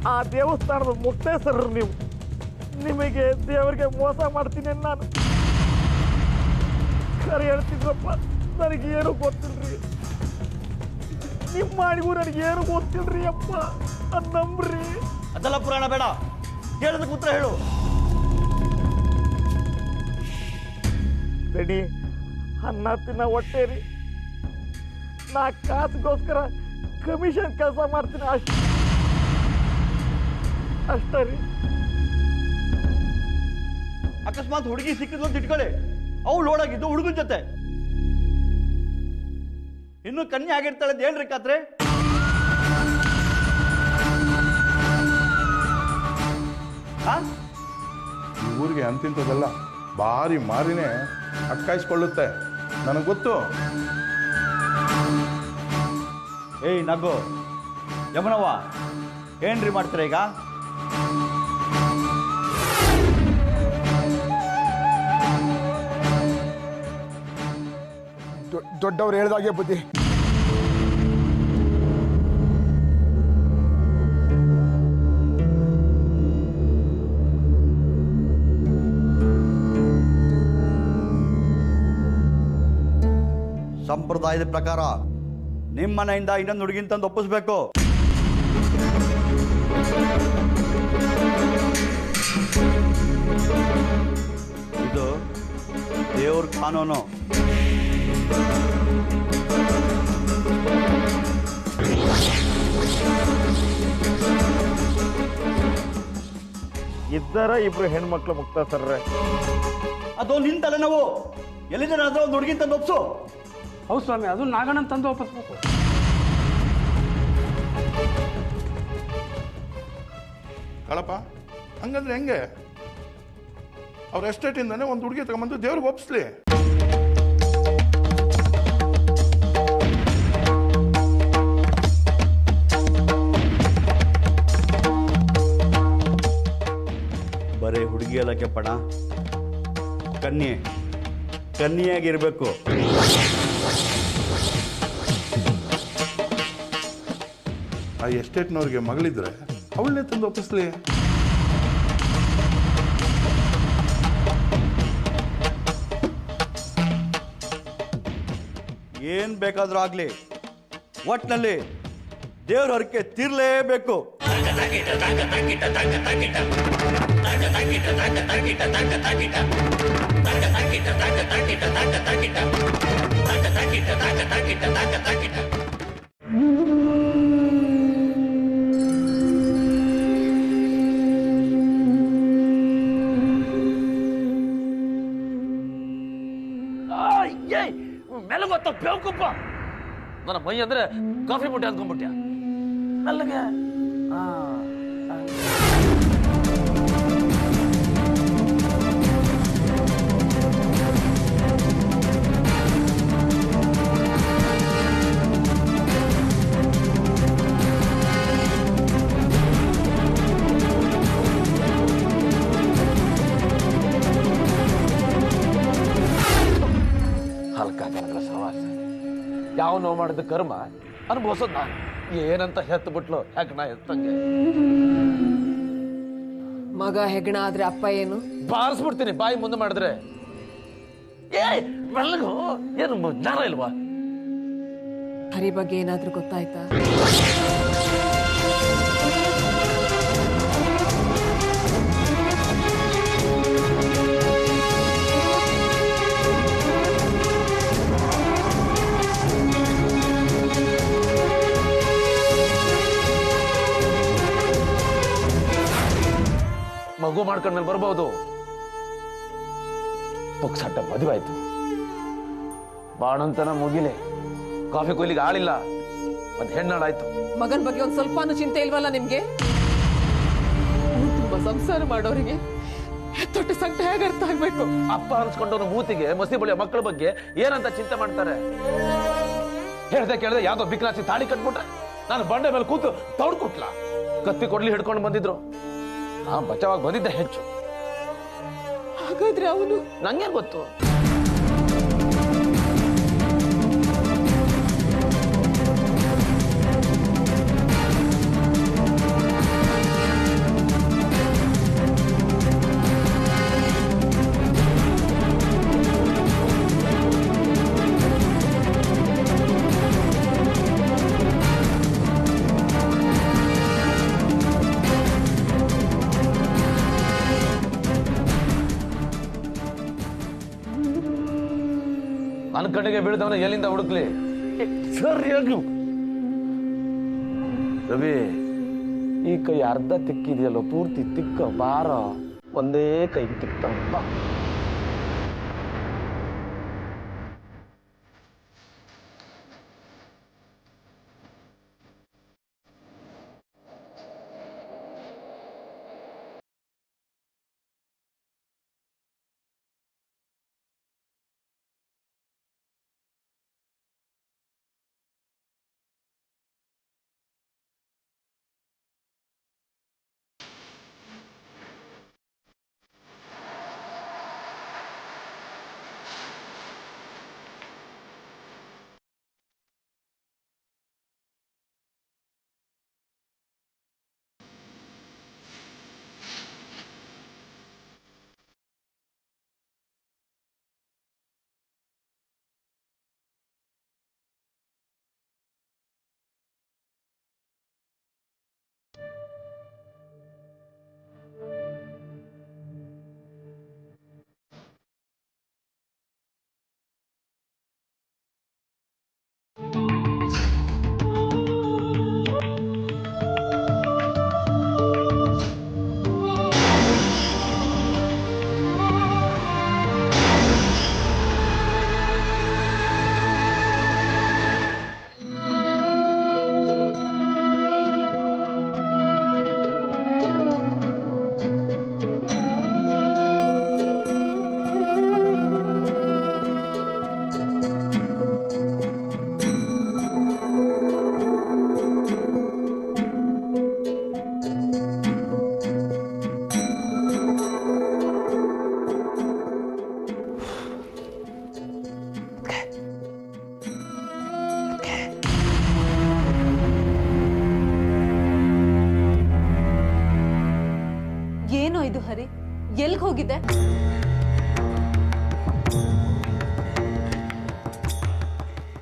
ಆ ದೇವಸ್ಥಾನದ ಮುಕ್ತೇಶ್ವರರು ನೀವು. ನಿಮಗೆ ದೇವರಿಗೆ ಮೋಸ ಮಾಡ್ತೀನಿ ನಾನು ಸರಿ ಹೇಳ್ತಿದ್ರಪ್ಪ. ನನಗೇನು ಗೊತ್ತಿಲ್ರಿ, ನಿಮ್ಮ ಮಾಡಿಗೂ ನನಗೇನು ಗೊತ್ತಿಲ್ರಿ ಅಪ್ಪ, ಅದು ನಂಬ್ರಿ. ಅದೆಲ್ಲ ಪುರಾಣ ಬೇಡ, ಕೇಳೋದಕ್ಕೆ ಉತ್ತರ ಹೇಳು. ಬೇಡಿ ಅನ್ನ ತಿನ್ನ ಹೊಟ್ಟೆ ರೀ. ನಾ ಕಾಸಿಗೋಸ್ಕರ ಕಮಿಷನ್ ಕೆಲಸ ಮಾಡ್ತೀನಿ ಅಷ್ಟೇ ರೀ. ಅಕಸ್ಮಾತ್ ಹುಡುಗಿ ಸಿಕ್ಕಿದ್ಲು ಅಂತ ಇಟ್ಕೊಳ್ಳಿ, ಅವಳು ಓಡಾಗಿದ್ದು ಹುಡುಗನ ಜೊತೆ. ಇನ್ನು ಕನ್ಯೆ ಆಗಿರ್ತಾಳೆ ಅಂತ ಹೇಳ್ರಿ ಕಾತ್ರೆ. ಈ ಊರಿಗೆ ಅಂತಿಂಥದ್ದೆಲ್ಲ ಭಾರಿ ಮಾರಿನೇ ಅಟ್ಕಾಯಿಸ್ಕೊಳ್ಳುತ್ತೆ, ನನಗೆ ಗೊತ್ತು. ಏಯ್ ನಗು ಯಮನವ್ವ, ಏನ್ರಿ ಮಾಡ್ತೀರ ಈಗ? ದೊಡ್ಡವ್ರು ಹೇಳ್ದಾಗೆ ಬುದ್ಧಿ. ಸಂಪ್ರದಾಯದ ಪ್ರಕಾರ ನಿಮ್ಮ ಮನೆಯಿಂದ ಇನ್ನೊಂದು ಹುಡುಗಿನ ತಂದು ಒಪ್ಪಿಸ್ಬೇಕು. ಇದು ದೇವ್ರ ಕಾನೂನು. ಇದ್ದಾರ ಇಬ್ರು ಹೆಣ್ಮಕ್ಳು ಮುಕ್ತೇಶ್ವರರೇ. ಅದು ನಿನ್ ತಲೆನೋವು. ಎಲ್ಲಿದ್ದಾರಾದ್ರೂ ಒಂದು ಹುಡುಗಿನ ತಂದು ಒಪ್ಸು. ಹೌದು ಸ್ವಾಮಿ, ಅದು ನಾಗಣ್ಣನ ತಂದು ವಾಪಸ್ಬೇಕು. ಕಳಪ ಹಂಗಂದ್ರೆ ಹೆಂಗೆ? ಅವ್ರ ಎಸ್ಟೇಟಿಂದಾನೆ ಒಂದು ಹುಡುಗಿ ತಗೊಂಬಂದು ದೇವ್ರಿಗೆ ಒಪ್ಸ್ಲಿ. ಬರೀ ಹುಡುಗಿ ಅಲ್ಲಕ್ಕೆ ಪಣ, ಕನ್ಯೆಯಾಗಿರ್ಬೇಕು. ಆ ಎಸ್ಟೇಟ್ನವ್ರಿಗೆ ಮಗಳಿದ್ರೆ ಅವಳನ್ನೇ ತಂದು ಒಪ್ಪಿಸ್ಲಿ. ಏನ್ ಬೇಕಾದ್ರೂ ಆಗ್ಲಿ, ಒಟ್ನಲ್ಲಿ ದೇವ್ರ ಹರಕೆ ತೀರ್ಲೇಬೇಕು. ಮೆಲಗೊತ್ತ ಬೇಕಪ್ಪ. ನನ್ನ ಮೈ ಅಂದ್ರೆ ಕಾಫಿ ಮುಟ್ಟಿ ಅಂದ್ಕೊಂಡ್ಬಿಟ್ಯ. ಮೆಲ್ಲಗೆ ಯಾವ ನೋವು ಮಾಡಿದ ಕರ್ಮ ಅನುಭವಿಸೋದ್ ನಾನು. ಏನಂತ ಹೆತ್ತು ಬಿಟ್ಲು ಹೆಗ್ಣ ಎತ್ತಂಗೆ. ಮಗ ಹೆಗ್ಣ ಆದ್ರೆ ಅಪ್ಪ ಏನು? ಬಾರಿಸ್ಬಿಡ್ತೀನಿ ಬಾಯಿ ಮುಂದೆ ಮಾಡಿದ್ರೆ. ಮೆಲ್ಲಗು, ಏನು ಜ್ಞಾನ ಇಲ್ವಾ? ಹರಿ ಬಗ್ಗೆ ಏನಾದ್ರೂ ಗೊತ್ತಾಯ್ತಾ? ಮಗು ಮಾಡ್ಕೊಂಡ್ಮೇಲೆ ಬರ್ಬೋದು. ಪುಕ್ಸಟ್ಟ ಮದುವೆ ಆಯ್ತು, ಬಾಣಂತನ ಮುಗಿಲೆ, ಕಾಫಿ ಕೊಯ್ಲಿಗೆ ಆಳಿಲ್ಲ, ಒಂದ್ ಹೆಣ್ಣಾಳಾಯ್ತು. ಮಗನ್ ಬಗ್ಗೆ ಒಂದ್ ಸ್ವಲ್ಪನೂ ಚಿಂತೆ ಇಲ್ವಲ್ಲ ನಿಮ್ಗೆ? ತುಂಬಾ ಸಂಸಾರ ಮಾಡೋರಿಗೆ ಹೆತ್ತೊಟ್ಟೆ ಸಂಕಟ ಹೇಗೆ ಅರ್ಥ ಆಗ್ಬೇಕು? ಅಪ್ಪ ಅನ್ಸ್ಕೊಂಡವ್ರು ಮೂತಿಗೆ ಮಸಿ ಬಳಿಯ ಮಕ್ಕಳ ಬಗ್ಗೆ ಏನಂತ ಚಿಂತೆ ಮಾಡ್ತಾರೆ? ಹೇಳ್ದೆ ಕೇಳ್ದೆ ಯಾವ್ದೋ ಬಿಕ್ರಾಸಿ ತಾಳಿ ಕಟ್ಬಿಟ್ರೆ ನಾನು ಬಂಡೆ ಮೇಲೆ ಕೂತು ತೌಡ್ ಕುಟ್ಲ. ಕತ್ತಿ ಕೊಡ್ಲಿ ಹಿಡ್ಕೊಂಡು ಬಂದಿದ್ರು, ನಾ ಬಚಾವಾಗಿ ಬಂದಿದ್ದೆ ಹೆಚ್ಚು. ಹಾಗಾದ್ರೆ ಅವನು ನಂಗೆ ಗೊತ್ತು. ಕಡೆಗೆ ಬೀಳ್ದವನ ಎಲ್ಲಿಂದ ಹುಡುಕ್ಲಿ? ಸರಿಯಾಗಿ ರವಿ, ಈ ಕೈ ಅರ್ಧ ತಿಕ್ಕಿದೆಯಲ್ಲೋ, ಪೂರ್ತಿ ತಿಕ್ಕ ಬಾರ. ಒಂದೇ ಕೈಗೆ ತಿಕ್ತ. ಏನೋ ಇದು ಹರಿ, ಎಲ್ಗ್ ಹೋಗಿದೆ?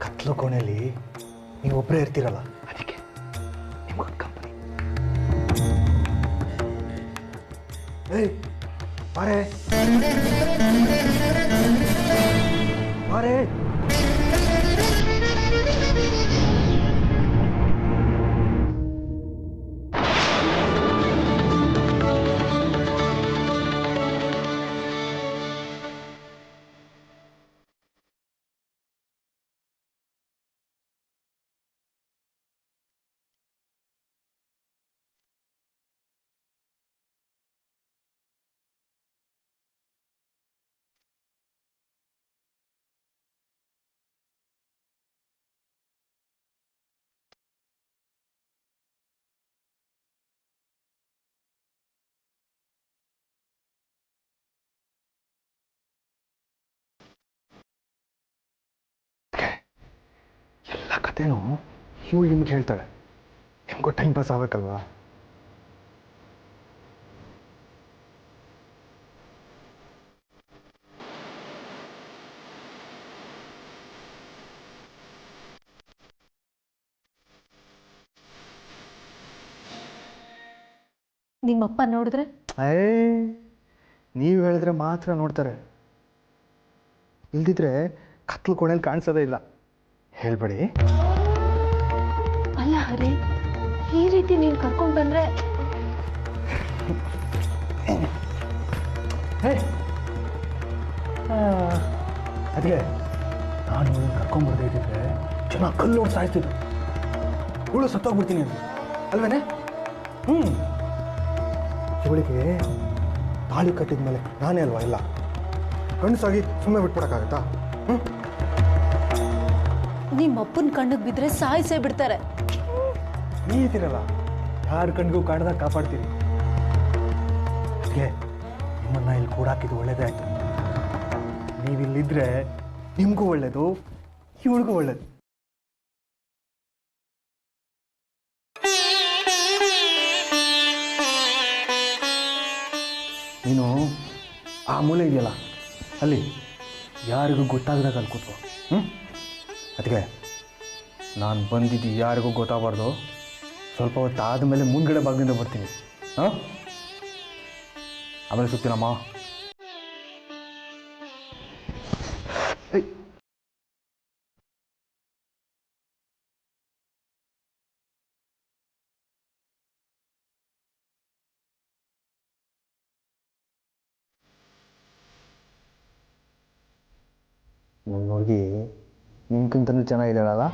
ಕತ್ಲು ಕೋಣೆಯಲ್ಲಿ ನೀವೊಬ್ಬರೇ ಇರ್ತೀರಲ್ಲ, ಅದಕ್ಕೆ ನಿಮ್ಗೊಂದು ಕಂಪನಿ. ಏಯ್ ಬಾರೆ ಬಾರೆ. ಎಲ್ಲ ಕಥೆನೂ ಇವಳು ನಿಮ್ಗೆ ಹೇಳ್ತಾಳೆ. ನಿಮ್ಗೂ ಟೈಮ್ ಪಾಸ್ ಆಗಬೇಕಲ್ವಾ? ನಿಮ್ಮಪ್ಪ ನೋಡಿದ್ರೆ? ನೀವು ಹೇಳಿದ್ರೆ ಮಾತ್ರ ನೋಡ್ತಾರೆ, ಇಲ್ದಿದ್ರೆ ಕತ್ಲು ಕೋಣೆಯಲ್ಲಿ ಕಾಣಿಸೋದೇ ಇಲ್ಲ. ಹೇಳ್ಬೇಡಿ. ಅಲ್ಲ ಹರಿ, ಈ ರೀತಿ ನೀನು ಕರ್ಕೊಂಡು ಬಂದ್ರೆ ಅದಕ್ಕೆ ನಾನು ಇವಳನ್ನ ಕರ್ಕೊಂಡ್ಬರ್ದೇ ಇದ್ದಿದ್ರೆ ಜನ ಕಲ್ಲು ನೋಡಿ ಸಾಯ್ತಿದ್ರು. ಇವಳು ಸತ್ತೋಗ್ಬಿಡ್ತೀನಿ ಅಂತ ಅಲ್ವೇನೆ? ಇವಳಿಗೆ ತಾಳಿ ಕಟ್ಟಿದ ಮೇಲೆ ನಾನೇ ಅಲ್ವಾ ಇಲ್ಲ, ಗಂಡಸಾಗಿ ಸುಮ್ಮನೆ ಬಿಟ್ಬಿಡಕ್ಕಾಗತ್ತಾ? ನಿಮ್ಮಪ್ಪನ ಕಣ್ಣಿಗೆ ಬಿದ್ದರೆ ಸಾಯಿಸೇ ಬಿಡ್ತಾರೆ. ನೀತಿರಲ್ಲ, ಯಾರ ಕಣ್ಣಿಗೂ ಕಾಡ್ದಾಗ ಕಾಪಾಡ್ತೀರಿ. ಅದಕ್ಕೆ ನಿಮ್ಮನ್ನ ಇಲ್ಲಿ ಕೂಡಾಕಿದ್ದು ಒಳ್ಳೇದೇ ಆಯ್ತು. ನೀವಿಲ್ಲಿದ್ರೆ ನಿಮಗೂ ಒಳ್ಳೇದು, ಇವಳಿಗೂ ಒಳ್ಳೇದು. ನೀನು ಆ ಮೂಲೆ ಇದೆಯಲ್ಲ ಅಲ್ಲಿ ಯಾರಿಗೂ ಗೊತ್ತಾಗದಾಗ ಅಲ್ಲಿ ಕೂತ್ಕೋ. ಅದಕ್ಕೆ ನಾನು ಬಂದಿದ್ದು ಯಾರಿಗೂ ಗೊತ್ತಾಗಬಾರ್ದು. ಸ್ವಲ್ಪ ಹೊತ್ತು ಆದಮೇಲೆ ಮುಂದ್ಗಡೆ ಭಾಗದಿಂದ ಬರ್ತೀನಿ. ಹಾಂ, ಆಮೇಲೆ ಸಿಗ್ತೀನಮ್ಮ. ನನ್ನ ಹುಡುಗಿ ನಿಮ್ಗಿಂತನೂ ಚೆನ್ನಾಗಿದ್ದಾಳಲ್ಲ.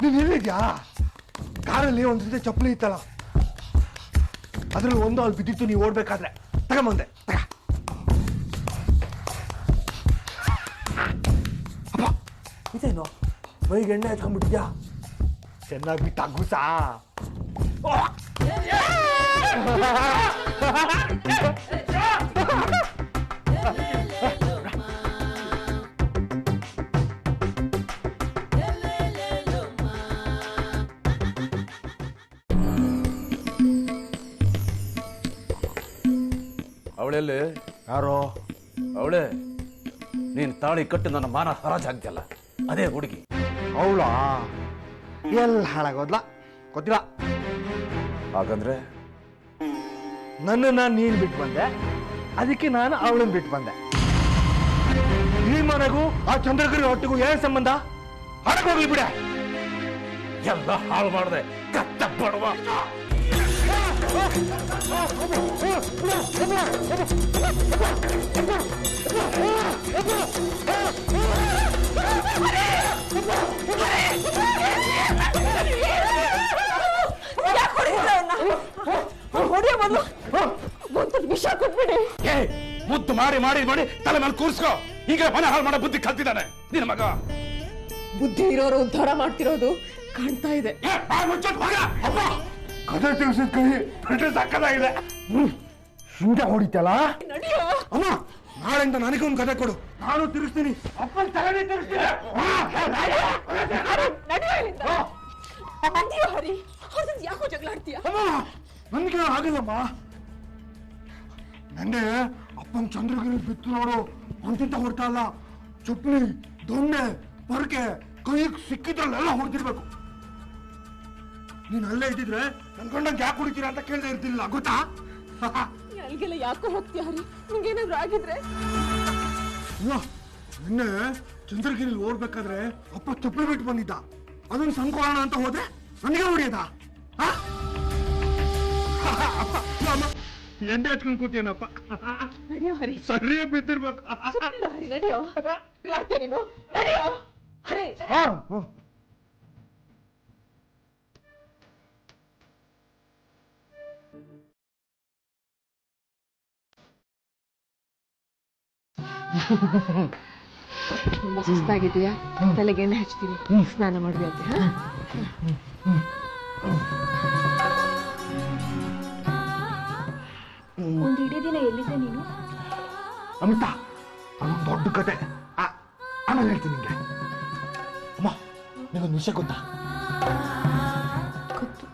ನೀನು ಹೇಳಿದ್ಯಾ? ಕಾರಲ್ಲಿ ಒಂದು ಜೊತೆ ಚಪ್ಪಲಿ ಇತ್ತಲ್ಲ, ಅದ್ರಲ್ಲಿ ಒಂದು ಅಲ್ಲಿ ಬಿದ್ದಿತ್ತು. ನೀವು ಓಡ್ಬೇಕಾದ್ರೆ ತಗೊಂಬಂದೆ. ಅಪ್ಪ ಇದೇನು ಮೈಗೆ ಎಣ್ಣೆ ಹಚ್ಕೊಂಡ್ಬಿಟ್ಟಿದ್ಯಾ? ಚೆನ್ನಾಗಿ ಬಿಟ್ಟ ಗುಸಾ. ಅವಳೆಲ್ಲಿ? ಯಾರೋ ಅವಳೆ ನೀನು ತಾಳಿ ಕಟ್ಟಿ ನನ್ನ ಮಾನ ಹರಾಜಾಗ್ತಿಯಲ್ಲ, ಅದೇ ಹುಡುಗಿ. ಅವಳಾ? ಎಲ್ಲ ಹಾಳಾಗೋದ್ಲ ಗೊತ್ತಿಲ್ಲ. ಹಾಗಂದ್ರೆ ನನ್ನನ್ನು ನೀನು ಬಿಟ್ಟು ಬಂದೆ, ಅದಕ್ಕೆ ನಾನು ಅವಳನ್ನ ಬಿಟ್ಟು ಬಂದೆ. ಈ ಮನೆಗೂ ಆ ಚಂದ್ರಗಿರಿ ಹೊಟ್ಟಿಗೂ ಏನ್ ಸಂಬಂಧ? ಹೋಗ್ಲಿ ಬಿಡ. ಎಲ್ಲ ಹಾಳು ಮಾಡಿದೆ ಕತ್ತ ಬಡವ. ವಿಷ ಕೊಟ್ಬಿಡಿ. ಮುದ್ದು ಮಾಡಿ ಮಾಡಿ ಮಾಡಿ ತಲೆ ಮೇಲೆ ಕೂರಿಸ್ಕೋ. ಈಗ ಮನೆ ಹಾಳು ಮಾಡೋ ಬುದ್ಧಿ ಕಲ್ತಿದ್ದಾನೆ ನಿನ್ನ ಮಗ. ಬುದ್ಧಿ ಇರೋರು ಉದ್ಧಾರ ಮಾಡ್ತಿರೋದು ಕಾಣ್ತಾ ಇದೆ. ಕಥೆ ತಿಳಿಸಿದ ಕೈ ಬಿಟ್ಟರೆ ಸಕ್ಕದಾಗಿದೆ. ಹಿಂಗೆ ಹೊಡಿತಲ್ಲ ಅಮ್ಮ. ನಾಳೆಯಿಂದ ನನಗೊಂದು ಕಥೆ ಕೊಡು, ನಾನು ತಿರುಗಿಸ್ತೀನಿ. ಅಪ್ಪನ ತಲೆನೇ ತಿರುಗಿಸ್ತೀನಿ. ಹರಿ ಯಾಕೋ ಜಗಳಾಡ್ತೀಯ? ಅಮ್ಮ ನನಗೆ ಆಗಲ್ಲಮ್ಮ. ನೆನ್ನೆ ಅಪ್ಪನ ಚಂದ್ರಗಿರಿ ಬಿತ್ತು ನೋಡು, ಅಂತಿಂತ ಹೊಡ್ತಾ ಇಲ್ಲ. ಚಪ್ಪಲಿ, ದೊಣ್ಣೆ, ಪೊರಕೆ ಕೈಗೆ ಸಿಕ್ಕಿದ್ರಲ್ಲೆಲ್ಲ ಹೊಡ್ತಿರ್ಬೇಕು. ನೀನ್ ಅಲ್ಲೇ ಇದ್ದಿದ್ರೆ ನನ್ ಗಂಡಂಗೆ ಯಾಕೆ ಕುಡಿತೀರಾ ಅಂತ ಕೇಳ್ದೆ ಇರ್ತಿಲ್ಲ, ಗೊತ್ತಾ? ಅಲ್ಲಿಗೆಲ್ಲ ಯಾಕೋ ಹೋಗ್ತೀಯ ಹರಿ? ನಿಂಗೇನಾದ್ರು ಆಗಿದ್ರೆ? ನಿನ್ನೆ ಚಂದ್ರಗಿರಿ ಓಡ್ಬೇಕಾದ್ರೆ ಅಪ್ಪ ಚಪ್ಪಲಿ ಬಿಟ್ಟು ಬಂದಿದ್ದ. ಅದನ್ನ ಸಂಕೋಣ ಅಂತ ಹೋದ್ರೆ ನನಗೆ ಹೊಡಿಯದ? ಎಂಡೆ ಹಚ್ಕೊಂಡ್ ಕೂತೀನಪ್ಪ. ನಡಿಯೋ ಹರಿ, ಸರಿಯಾಗಿ ಬಿದ್ದಿರ್ಬೇಕು. ಹರಿ ನಡಿಯೋ. ಯಾಕೆ ನೀನು? ನಡಿಯೋ ಹರಿ. ತುಂಬಾ ಸುಸ್ತಾಗಿದೆಯಾ? ತಲೆಗೆ ಎಣ್ಣೆ ಹಚ್ತೀನಿ, ಸ್ನಾನ ಮಾಡ್ಬೇಕು. ಒಂದು ಇಡೀ ದಿನ ಎಲ್ಲಿದ್ದೆ ನೀನು? ಅಮಿತಾ, ಅದೊಂದು ದೊಡ್ಡ ಕತೆ, ಆಮೇಲೆ ಹೇಳ್ತೀನಿ ನಿಂಗೆ. ಅಮ್ಮ, ನಿಗೊಂದು ವಿಷಯ ಗೊತ್ತಾ? ಗೊತ್ತು.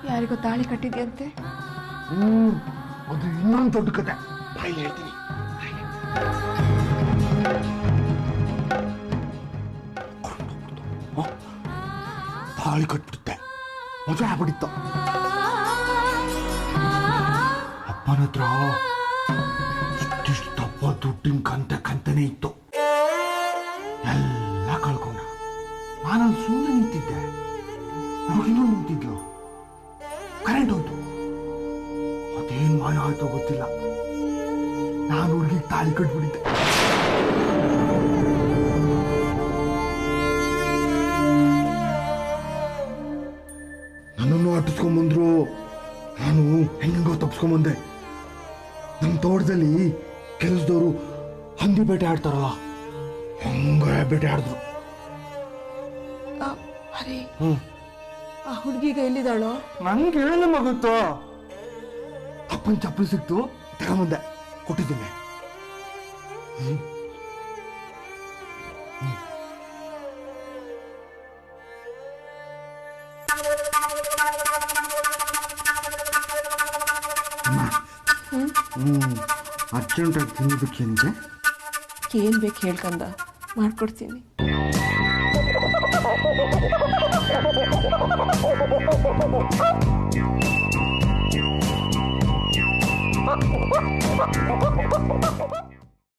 ಯಾರಿಗೋ ತಾಳಿ ಕಟ್ಟಿದ್ಯಂತೆ? ಅದು ಇನ್ನೊಂದು ದೊಡ್ಡ ಕತೆ ಬಾಯಲ್ಲಿ ಹೇಳ್ತೀನಿ. ತಾಳಿ ಕಟ್ಬಿಡುತ್ತೆ, ಮಜಾ ಆಗ್ಬಿಡಿತ್ತು. ಅಪ್ಪನ ಹತ್ರ ಇಷ್ಟಿಷ್ಟಪ್ಪ ದುಡ್ಡಿನ ಕಂತೆನೇ ಇತ್ತು. ಎಲ್ಲ ಕಳ್ಕೊಂಡ. ನಾನಲ್ಲಿ ಸುಮ್ಮನೆ ನಿಂತಿದ್ದೆ, ಹುಡುಗಿನೂ ನಿಂತಿದ್ಲು. ಕರೆಂಟ್ ಹೋಯ್ತು. ಅದೇನ್ ಮಾಯ ಆಯ್ತೋ ಗೊತ್ತಿಲ್ಲ. ನಾನು ಹುಡುಗಿಗೆ ತಾಳಿ ಕಟ್ಬಿಟ್ಟಿದ್ದೆ. ನನ್ನನ್ನು ಅಟ್ಟಿಸ್ಕೊಂಬಂದ್ರು. ನಾನು ಹೆಂಗೋ ತಪ್ಸ್ಕೊಂಬಂದೆ. ನಮ್ಮ ತೋಟದಲ್ಲಿ ಕೆಲಸದವರು ಹಂದಿ ಬೇಟೆ ಆಡ್ತಾರಲ್ಲ, ಹಂಗ ಬೇಟೆ ಆಡಿದ್ರು. ಅರೆ ಆ ಹುಡುಗಿಗ ಎಲ್ಲಿದ್ದಾಳೋ? ನಂಗೆ ಹೇಳ ಮಗುತ್ತೋ. ಅಪ್ಪನ ಚಪ್ಪಲಿ ಸಿಕ್ತು, ತಗೊಂಬಂದೆ, ಕೊಟ್ಟಿದ್ದೀನಿ. ಅರ್ಜೆಂಟಾಗಿ ತಿನ್ನೋದಕ್ಕೆ ಏನಿದೆ? ಏನ್ ಬೇಕು ಹೇಳ್ಕಂದ, ಮಾಡ್ಕೊಡ್ತೀನಿ.